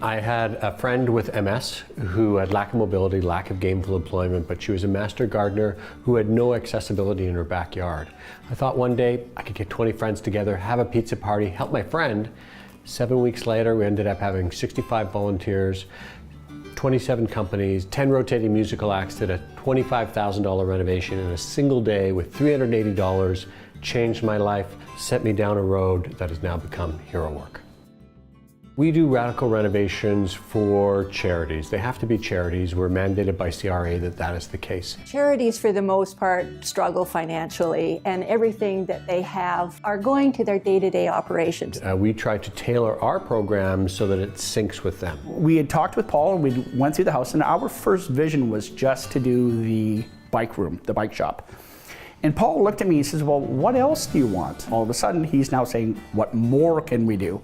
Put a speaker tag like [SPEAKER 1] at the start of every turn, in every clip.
[SPEAKER 1] I had a friend with MS who had lack of mobility, lack of gainful employment, but she was a master gardener who had no accessibility in her backyard. I thought one day I could get 20 friends together, have a pizza party, help my friend. 7 weeks later, we ended up having 65 volunteers, 27 companies, 10 rotating musical acts, did a $25,000 renovation in a single day with $380, changed my life, set me down a road that has now become HeroWork. We do radical renovations for charities. They have to be charities. We're mandated by CRA that is the case.
[SPEAKER 2] Charities, for the most part, struggle financially, and everything that they have are going to their day-to-day operations.
[SPEAKER 1] We try to tailor our program so that it syncs with them.
[SPEAKER 3] We had talked with Paul and we went through the house, and our first vision was just to do the bike room, the bike shop. And Paul looked at me and says, well, what else do you want? All of a sudden, he's now saying, what more can we do?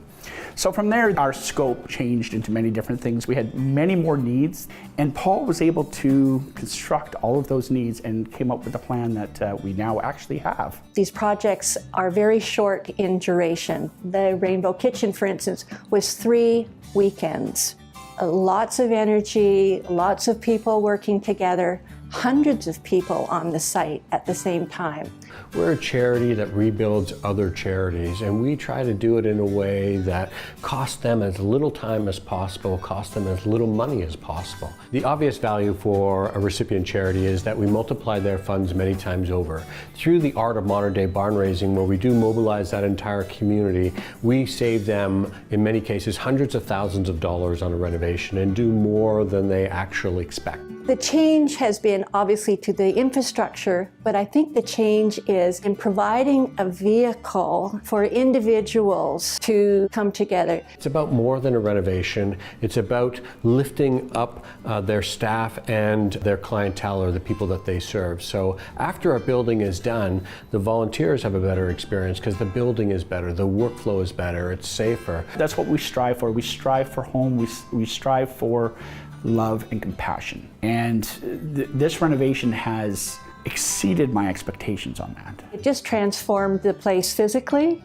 [SPEAKER 3] So from there, our scope changed into many different things. We had many more needs, and Paul was able to construct all of those needs and came up with a plan that we now actually have.
[SPEAKER 2] These projects are very short in duration. The Rainbow Kitchen, for instance, was 3 weekends. Lots of energy, lots of people working together, hundreds of people on the site at the same time.
[SPEAKER 1] We're a charity that rebuilds other charities, and we try to do it in a way that costs them as little time as possible, costs them as little money as possible. The obvious value for a recipient charity is that we multiply their funds many times over. Through the art of modern day barn raising, where we do mobilize that entire community, we save them, in many cases, hundreds of thousands of dollars on a renovation and do more than they actually expect.
[SPEAKER 2] The change has been obviously to the infrastructure, but I think the change is in providing a vehicle for individuals to come together.
[SPEAKER 1] It's about more than a renovation. It's about lifting up their staff and their clientele, or the people that they serve. So after a building is done, the volunteers have a better experience because the building is better, the workflow is better, it's safer.
[SPEAKER 3] That's what we strive for. We strive for home, we strive for love and compassion. And this renovation has exceeded my expectations on that.
[SPEAKER 2] It just transformed the place physically,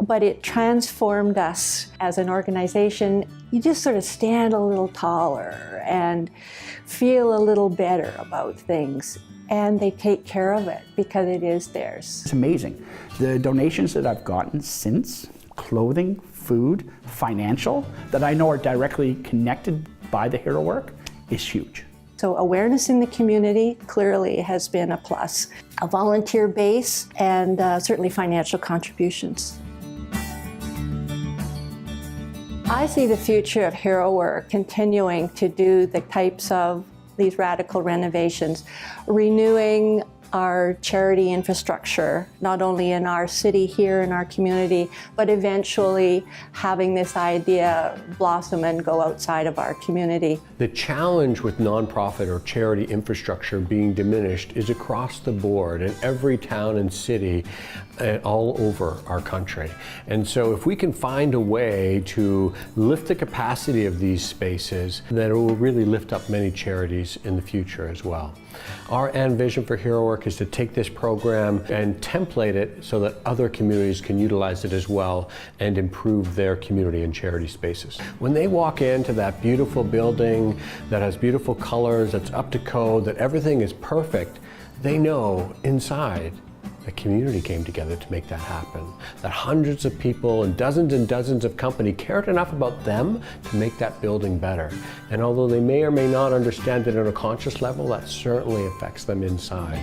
[SPEAKER 2] but it transformed us as an organization. You just sort of stand a little taller and feel a little better about things. And they take care of it because it is theirs.
[SPEAKER 3] It's amazing. The donations that I've gotten since, clothing, food, financial, that I know are directly connected by the HeroWork, is huge.
[SPEAKER 2] So awareness in the community clearly has been a plus. A volunteer base and certainly financial contributions. I see the future of HeroWork continuing to do the types of these radical renovations, renewing our charity infrastructure, not only in our city here in our community, but eventually having this idea blossom and go outside of our community.
[SPEAKER 1] The challenge with nonprofit or charity infrastructure being diminished is across the board in every town and city all over our country. And so if we can find a way to lift the capacity of these spaces, then it will really lift up many charities in the future as well. Our end vision for HeroWork is to take this program and template it so that other communities can utilize it as well and improve their community and charity spaces. When they walk into that beautiful building that has beautiful colors, that's up to code, that everything is perfect, they know inside the community came together to make that happen. That hundreds of people and dozens of companies cared enough about them to make that building better. And although they may or may not understand it on a conscious level, that certainly affects them inside.